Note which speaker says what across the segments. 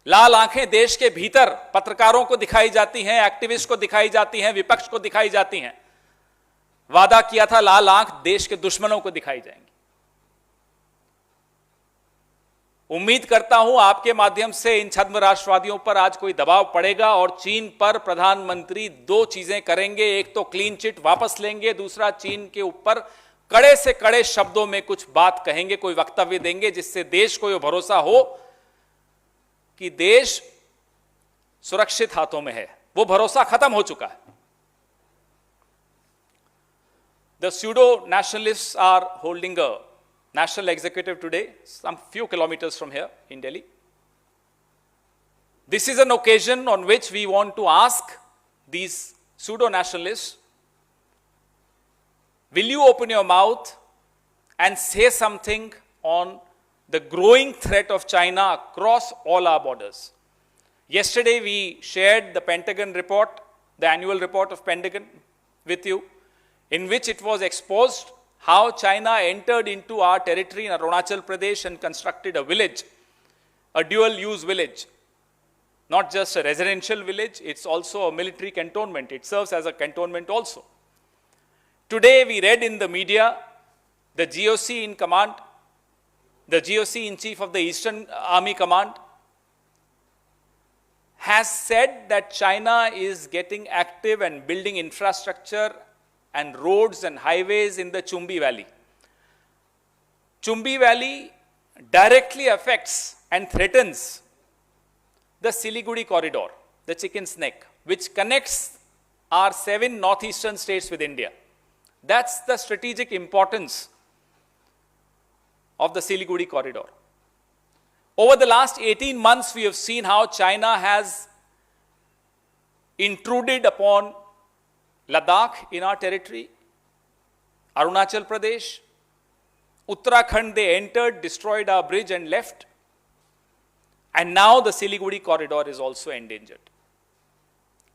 Speaker 1: लाल आंखें देश के भीतर पत्रकारों को दिखाई जाती हैं, एक्टिविस्ट को दिखाई जाती हैं, विपक्ष को दिखाई जाती हैं। वादा किया था लाल आंख देश के दुश्मनों को दिखाई जाएंगी। उम्मीद करता हूं आपके माध्यम से इन छद्म राष्ट्रवादियों पर आज कोई दबाव पड़ेगा और चीन पर प्रधानमंत्री दो चीजें करेंगे। एक तो क्लीन चिट वापस लेंगे, दूसरा चीन के ऊपर कड़े से कड़े शब्दों में कुछ बात कहेंगे, कोई वक्तव्य देंगे, जिससे देश को यह भरोसा हो कि देश सुरक्षित हाथों में है। वो भरोसा खत्म हो चुका है। The pseudo nationalists are holding a national executive today, some few kilometers from here in Delhi. This is an occasion on which we want to ask these pseudo nationalists, will you open your mouth and say something on the growing threat of China across all our borders? Yesterday we shared the Pentagon report, the annual report of Pentagon with you, in which it was exposed how China entered into our territory in Arunachal Pradesh and constructed a village, a dual-use village. Not just a residential village, it's also a military cantonment. It serves as a cantonment also. Today we read in the media, the GOC in command, the GOC in chief of the Eastern Army Command, has said that China is getting active and building infrastructure and roads and highways in the Chumbi Valley. Chumbi Valley directly affects and threatens the Siliguri corridor, the chicken's neck, which connects our 7 northeastern states with India. That's the strategic importance of the Siliguri corridor. Over the last 18 months, we have seen how China has intruded upon Ladakh in our territory, Arunachal Pradesh, Uttarakhand. They entered, destroyed our bridge and left. And now the Siliguri corridor is also endangered.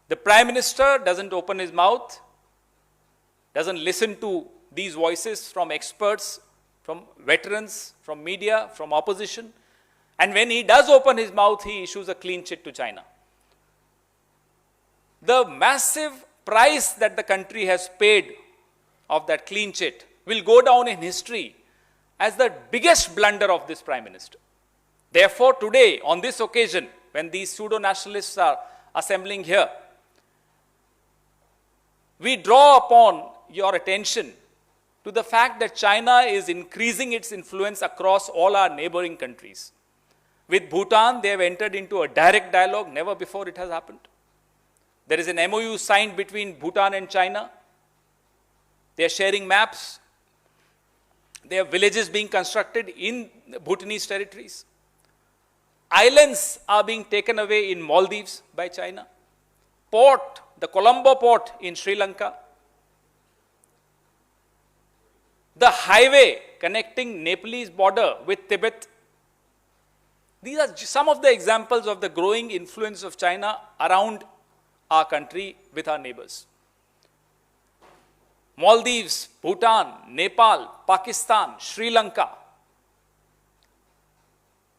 Speaker 1: The Prime Minister doesn't open his mouth, doesn't listen to these voices from experts, from veterans, from media, from opposition. And when he does open his mouth, he issues a clean chit to China. The massive price that the country has paid of that clean chit will go down in history as the biggest blunder of this Prime Minister. Therefore, today, on this occasion, when these pseudo-nationalists are assembling here, we draw upon your attention to the fact that China is increasing its influence across all our neighboring countries. With Bhutan, they have entered into a direct dialogue. Never before it has happened. There is an MOU signed between Bhutan and China. They are sharing maps. There are villages being constructed in Bhutanese territories. Islands are being taken away in Maldives by China. Port, the Colombo port in Sri Lanka. The highway connecting Nepalese border with Tibet. These are some of the examples of the growing influence of China around our country with our neighbors. Maldives, Bhutan, Nepal, Pakistan, Sri Lanka.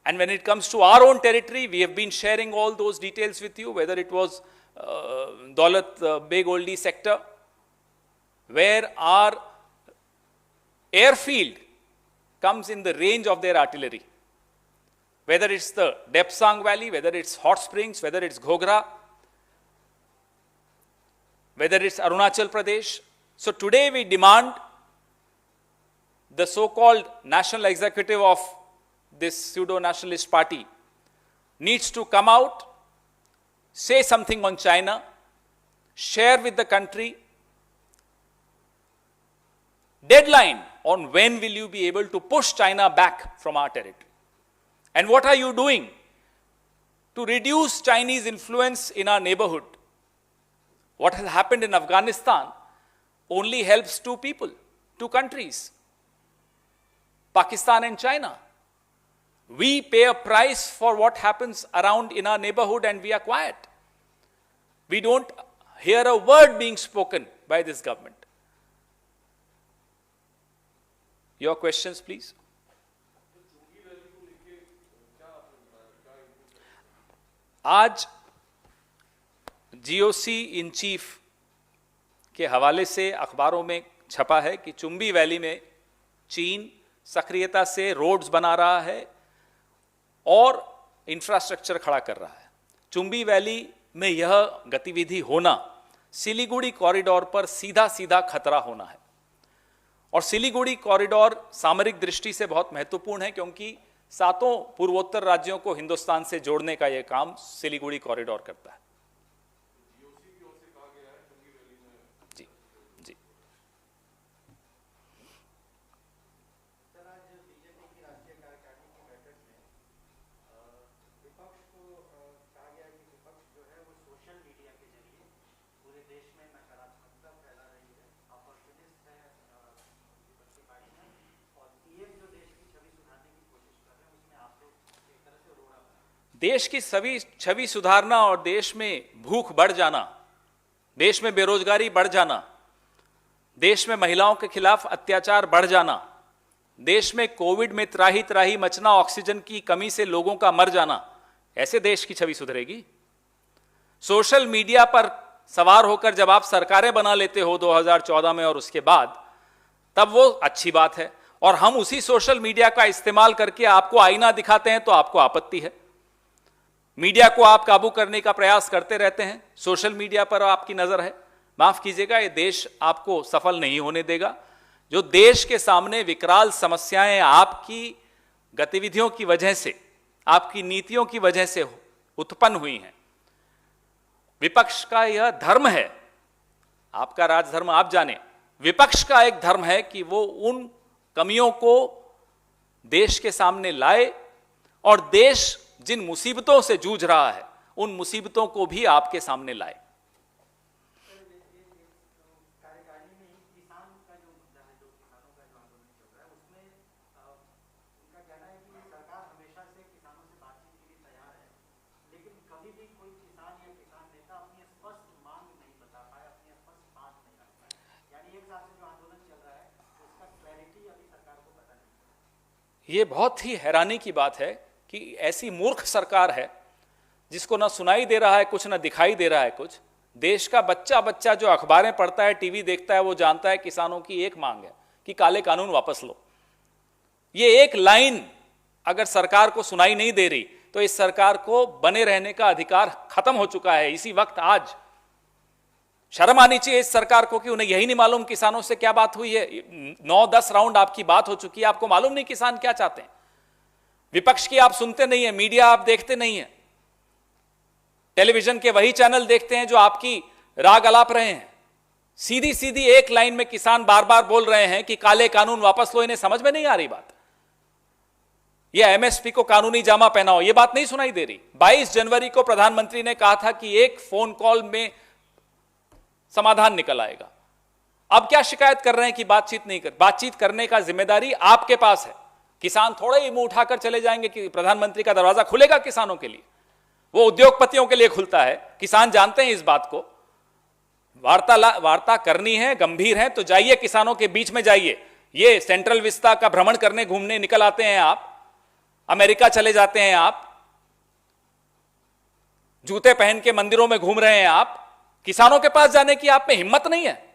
Speaker 1: And when it comes to our own territory, we have been sharing all those details with you, whether it was Daulat Beg Oldi sector, where our airfield comes in the range of their artillery. Whether it's the Depsang Valley, whether it's Hot Springs, whether it's Ghogra, whether it's Arunachal Pradesh. So today we demand the so-called national executive of this pseudo-nationalist party needs to come out, say something on China, share with the country deadline on when will you be able to push China back from our territory. And what are you doing to reduce Chinese influence in our neighborhood? What has happened in Afghanistan only helps two people, two countries, Pakistan and China. We pay a price for what happens around in our neighborhood and we are quiet. We don't hear a word being spoken by this government. Your questions, please. आज GOC in chief के हवाले से अखबारों में छपा है कि Chumbi valley में चीन सक्रियता से रोड्स बना रहा है और इंफ्रास्ट्रक्चर खड़ा कर रहा है। चुंबी वैली में यह गतिविधि होना सिलीगुड़ी कॉरिडोर पर सीधा सीधा खतरा होना है। और सिलीगुड़ी कॉरिडोर सामरिक दृष्टि से बहुत महत्वपूर्ण है, क्योंकि 7 पूर्वोत्तर राज्यों को हिंदुस्तान से जोड़ने का यह काम सिलीगुड़ी कॉरिडोर करता है। जी जी। देश की सभी छवि सुधारना और देश में भूख बढ़ जाना, देश में बेरोजगारी बढ़ जाना, देश में महिलाओं के खिलाफ अत्याचार बढ़ जाना, देश में कोविड में त्राही त्राही मचना, ऑक्सीजन की कमी से लोगों का मर जाना, ऐसे देश की छवि सुधरेगी? सोशल मीडिया पर सवार होकर जब आप सरकारें बना लेते हो 2014 में और उसके बाद, तब वो अच्छी बात है, और हम उसी सोशल मीडिया का इस्तेमाल करके आपको आईना दिखाते हैं तो आपको आपत्ति है। मीडिया को आप काबू करने का प्रयास करते रहते हैं, सोशल मीडिया पर आपकी नजर है। माफ कीजिएगा, ये देश आपको सफल नहीं होने देगा। जो देश के सामने विकराल समस्याएं आपकी गतिविधियों की वजह से, आपकी नीतियों की वजह से उत्पन्न हुई हैं, विपक्ष का यह धर्म है, आपका राजधर्म आप जाने, विपक्ष का एक धर्म है कि वो उन कमियों को देश के सामने लाए और देश जिन मुसीबतों से जूझ रहा है उन मुसीबतों को भी आपके सामने लाए। ये बहुत ही हैरानी की बात है कि ऐसी मूर्ख सरकार है जिसको ना सुनाई दे रहा है कुछ, ना दिखाई दे रहा है कुछ। देश का बच्चा बच्चा जो अखबारें पढ़ता है, टीवी देखता है, वो जानता है किसानों की एक मांग है कि काले कानून वापस लो। ये एक लाइन अगर सरकार को सुनाई नहीं दे रही तो इस सरकार को बने रहने का अधिकार खत्म हो चुका है। इसी वक्त आज शर्म आनी चाहिए इस सरकार को कि उन्हें यही नहीं मालूम किसानों से क्या बात हुई है। 9-10 राउंड आपकी बात हो चुकी है, आपको मालूम नहीं किसान क्या चाहते हैं। विपक्ष की आप सुनते नहीं है, मीडिया आप देखते नहीं है, टेलीविजन के वही चैनल देखते हैं जो आपकी राग अलाप रहे हैं। सीधी सीधी एक लाइन में किसान बार बार बोल रहे हैं कि काले कानून वापस लो। इन्हें समझ में नहीं आ रही बात। यह एमएसपी को कानूनी जामा पहनाओ, यह बात नहीं सुनाई दे रही। 22 जनवरी को प्रधानमंत्री ने कहा था कि एक फोन कॉल में समाधान निकल आएगा। अब क्या शिकायत कर रहे हैं कि बातचीत नहीं कर? बातचीत करने का जिम्मेदारी आपके पास है। किसान थोड़े ही मुंह उठाकर चले जाएंगे कि प्रधानमंत्री का दरवाजा खुलेगा किसानों के लिए? वो उद्योगपतियों के लिए खुलता है। किसान जानते हैं इस बात को। वार्ता करनी है, गंभीर है तो जाइए किसानों के बीच में जाइए। ये सेंट्रल विस्ता का भ्रमण करने घूमने निकल आते हैं आप, अमेरिका चले जाते हैं आप, जूते पहन के मंदिरों में घूम रहे हैं आप, किसानों के पास जाने की आप में हिम्मत नहीं है।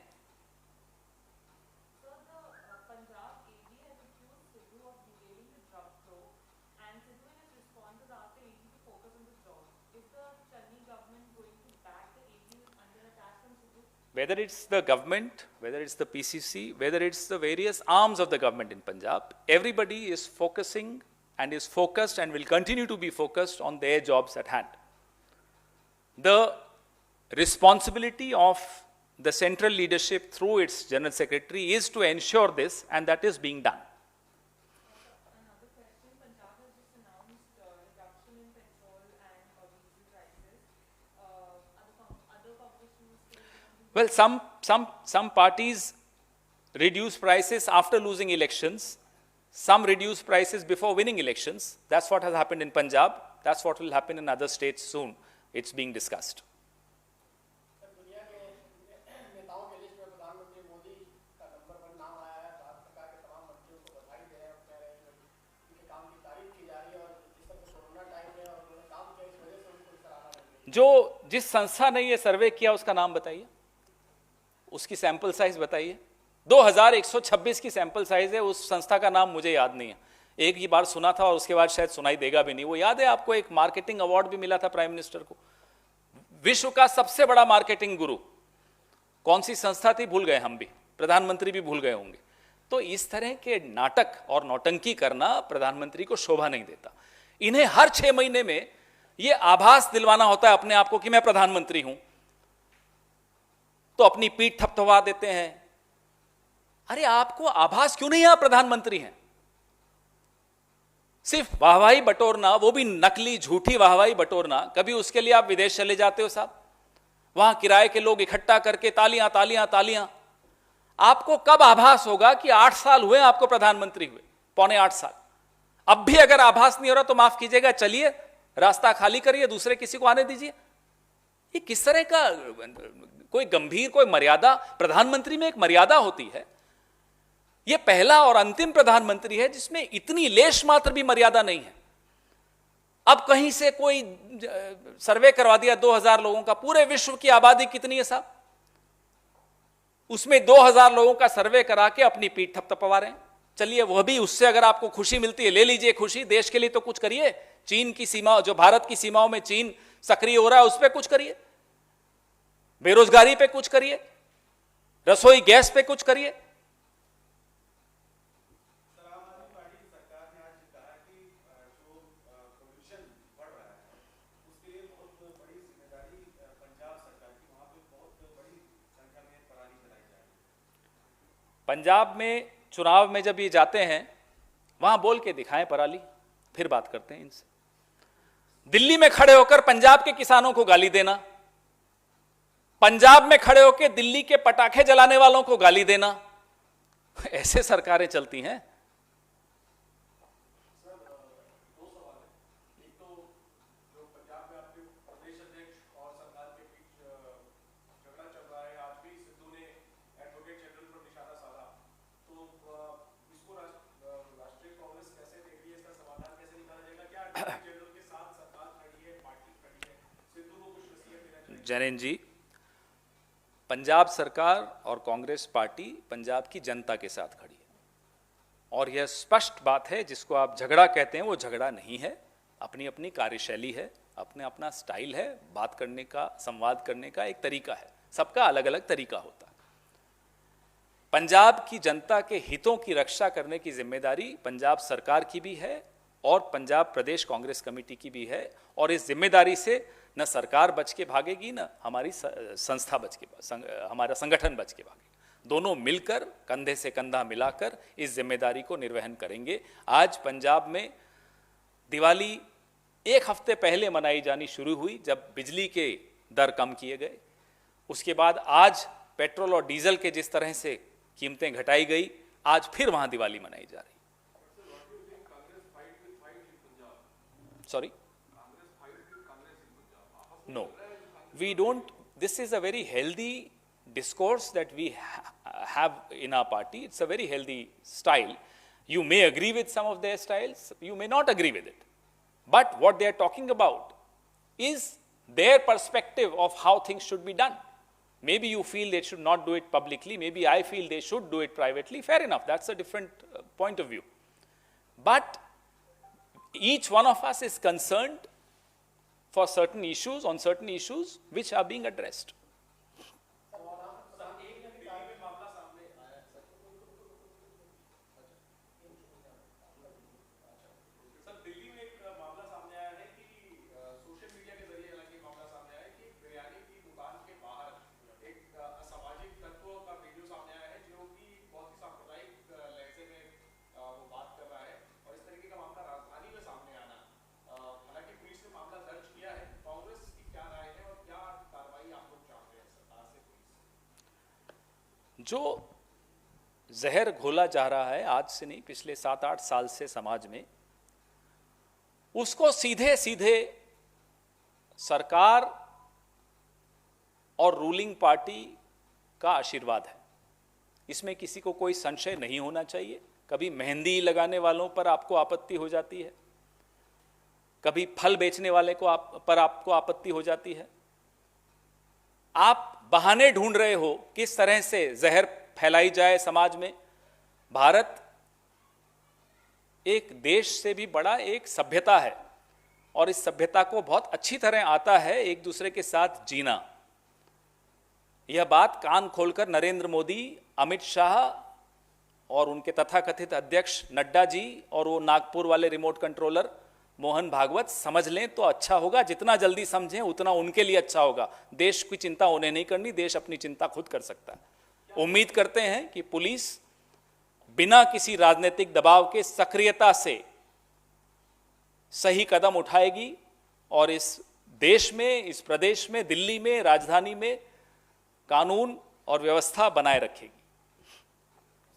Speaker 1: Whether it's the government, whether it's the PCC, whether it's the various arms of the government in Punjab, everybody is focusing and is focused and will continue to be focused on their jobs at hand. The responsibility of the central leadership through its General Secretary is to ensure this, and that is being done.
Speaker 2: Another question, Punjab has just announced reduction in petrol and diesel prices. Other publishers
Speaker 1: Well, some parties reduce prices after losing elections. Some reduce prices before winning elections. That's what has happened in Punjab. That's what will happen in other states soon. It's being discussed. जिस संस्था ने ये सर्वे किया उसका नाम बताइए, उसकी sample size बताइए। 2126 की सैंपल साइज है, उस संस्था का नाम मुझे याद नहीं है, एक ही बार सुना था और उसके बाद शायद सुनाई देगा भी नहीं। वो याद है आपको, एक मार्केटिंग अवार्ड भी मिला था प्राइम मिनिस्टर को, विश्व का सबसे बड़ा मार्केटिंग गुरु। कौन सी संस्था थी भूल गए हम भी, प्रधानमंत्री भी भूल गए होंगे। तो इस तरह के नाटक और नौटंकी करना प्रधानमंत्री को शोभा नहीं देता। इन्हें हर 6 महीने में ये आभास दिलवाना होता है अपने आप को कि मैं प्रधानमंत्री हूं, तो अपनी पीठ थपथपा देते हैं। अरे आपको आभास क्यों नहीं, आप प्रधानमंत्री हैं? सिर्फ वाहवाही बटोरना, वो भी नकली झूठी वाहवाही बटोरना। कभी उसके लिए आप विदेश चले जाते हो साहब, वहां किराए के लोग इकट्ठा करके तालियां तालियां तालियां। आपको कब आभास होगा कि 8 साल हुए आपको प्रधानमंत्री हुए, पौने 8 साल। अब भी अगर आभास नहीं हो रहा तो माफ कीजिएगा, चलिए रास्ता खाली करिए, दूसरे किसी को आने दीजिए। ये किस तरह का कोई गंभीर, कोई मर्यादा, प्रधानमंत्री में एक मर्यादा होती है। यह पहला और अंतिम प्रधानमंत्री है जिसमें इतनी लेश मात्र भी मर्यादा नहीं है। अब कहीं से कोई सर्वे करवा दिया 2000 लोगों का, पूरे विश्व की आबादी कितनी है साहब, उसमें 2000 लोगों का सर्वे करा के अपनी पीठ थपथपा रहे हैं। चलिए वह भी, उससे अगर आपको खुशी मिलती है ले लीजिए खुशी, देश के लिए तो कुछ करिए। चीन की सीमा, जो भारत की सीमाओं में चीन सक्रिय हो रहा है, उस पर कुछ करिए, बेरोजगारी पे कुछ करिए, रसोई गैस पे कुछ करिए। पंजाब में चुनाव में जब ये जाते हैं, वहां बोल के दिखाएं पराली, फिर बात करते हैं इनसे। दिल्ली में खड़े होकर पंजाब के किसानों को गाली देना, पंजाब में खड़े होकर दिल्ली के पटाखे जलाने वालों को गाली देना, ऐसे सरकारें चलती हैं। जैन जी, पंजाब सरकार और कांग्रेस पार्टी पंजाब की जनता के साथ खड़ी है, और यह स्पष्ट बात है। जिसको आप झगड़ा कहते हैं वो झगड़ा नहीं है, अपनी अपनी कार्यशैली है, अपना अपना स्टाइल है, बात करने का, संवाद करने का एक तरीका है, सबका अलग अलग तरीका होता है। पंजाब की जनता के हितों की रक्षा करने की जिम्मेदारी पंजाब सरकार की भी है और पंजाब प्रदेश कांग्रेस कमेटी की भी है, और इस जिम्मेदारी से न सरकार बच के भागेगी, न हमारी संस्था बच के, हमारा संगठन बच के भागेगा। दोनों मिलकर कंधे से कंधा मिलाकर इस जिम्मेदारी को निर्वहन करेंगे। आज पंजाब में दिवाली 1 हफ्ते पहले मनाई जानी शुरू हुई, जब बिजली के दर कम किए गए। उसके बाद आज पेट्रोल और डीजल के जिस तरह से कीमतें घटाई गई, आज फिर वहां दिवाली मनाई जा रही। Sorry, no, we don't. This is a very healthy discourse that we have in our party. It's a very healthy style. You may agree with some of their styles, you may not agree with it, but what they are talking about is their perspective of how things should be done. Maybe you feel they should not do it publicly, maybe I feel they should do it privately. Fair enough, that's a different point of view. But each one of us is concerned for certain issues, on certain issues which are being addressed. जो जहर घोला जा रहा है आज से नहीं, पिछले 7-8 साल से समाज में, उसको सीधे सीधे सरकार और रूलिंग पार्टी का आशीर्वाद है, इसमें किसी को कोई संशय नहीं होना चाहिए। कभी मेहंदी लगाने वालों पर आपको आपत्ति हो जाती है, कभी फल बेचने वाले को पर आपको आपत्ति हो जाती है। आप बहाने ढूंढ रहे हो किस तरह से जहर फैलाई जाए समाज में। भारत एक देश से भी बड़ा एक सभ्यता है और इस सभ्यता को बहुत अच्छी तरह आता है एक दूसरे के साथ जीना। यह बात कान खोलकर नरेंद्र मोदी, अमित शाह और उनके तथाकथित अध्यक्ष नड्डा जी और वो नागपुर वाले रिमोट कंट्रोलर मोहन भागवत समझ लें तो अच्छा होगा। जितना जल्दी समझें उतना उनके लिए अच्छा होगा। देश की चिंता उन्हें नहीं करनी, देश अपनी चिंता खुद कर सकता है। उम्मीद करते हैं कि पुलिस बिना किसी राजनीतिक दबाव के सक्रियता से सही कदम उठाएगी और इस देश में, इस प्रदेश में, दिल्ली में, राजधानी में कानून और व्यवस्था बनाए रखेगी।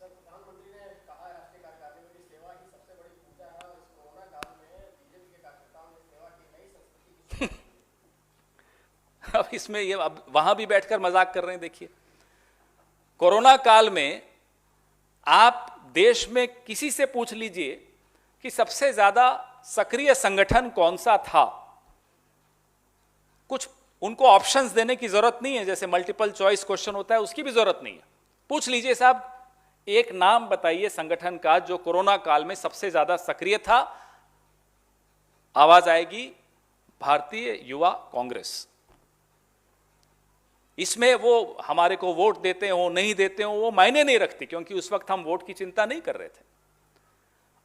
Speaker 3: प्रधानमंत्री ने कहा है राष्ट्रीय कार्यकारिणी में कि सेवा ही सबसे बड़ी पूजा है और इस कोरोना काल में बीजेपी के कार्यकर्ताओं ने सेवा की नई संस्कृति की
Speaker 1: अब इसमें ये अब वहां भी बैठकर मजाक कर रहे हैं। देखिए, कोरोना काल में आप देश में किसी से पूछ लीजिए कि सबसे ज्यादा सक्रिय संगठन कौन सा था, कुछ उनको ऑप्शंस देने की जरूरत नहीं है, जैसे मल्टीपल चॉइस क्वेश्चन होता है उसकी भी जरूरत नहीं है। पूछ लीजिए साहब, एक नाम बताइए संगठन का जो कोरोना काल में सबसे ज्यादा सक्रिय था। आवाज आएगी भारतीय युवा कांग्रेस। इसमें वो हमारे को वोट देते हो नहीं देते हो वो मायने नहीं रखती, क्योंकि उस वक्त हम वोट की चिंता नहीं कर रहे थे।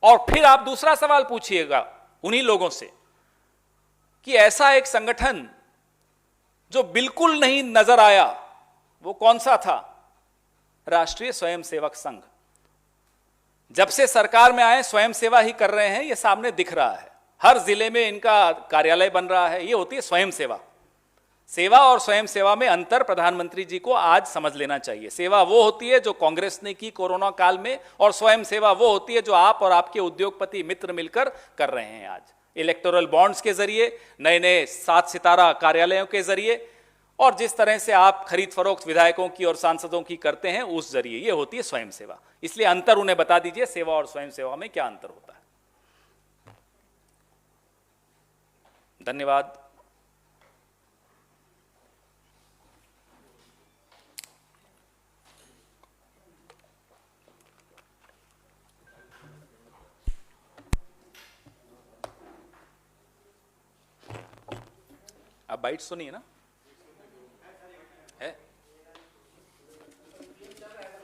Speaker 1: और फिर आप दूसरा सवाल पूछिएगा उन्हीं लोगों से कि ऐसा एक संगठन जो बिल्कुल नहीं नजर आया वो कौन सा था? राष्ट्रीय स्वयंसेवक संघ। जब से सरकार में आए स्वयं सेवा ही कर रहे हैं, ये सामने दिख रहा है। हर जिले में इनका कार्यालय बन रहा है। ये होती है स्वयं सेवा। सेवा और स्वयं सेवा में अंतर प्रधानमंत्री जी को आज समझ लेना चाहिए। सेवा वो होती है जो कांग्रेस ने की कोरोना काल में, और स्वयं सेवा वो होती है जो आप और आपके उद्योगपति मित्र मिलकर कर रहे हैं आज, इलेक्टोरल बॉन्ड्स के जरिए, नए नए 7 सितारा कार्यालयों के जरिए, और जिस तरह से आप खरीद फरोख्त विधायकों की और सांसदों की करते हैं उस जरिए। ये होती है स्वयं सेवा। इसलिए अंतर उन्हें बता दीजिए, सेवा और स्वयं सेवा में क्या अंतर होता है। धन्यवाद। अब बाइट्स तो नहीं है ना?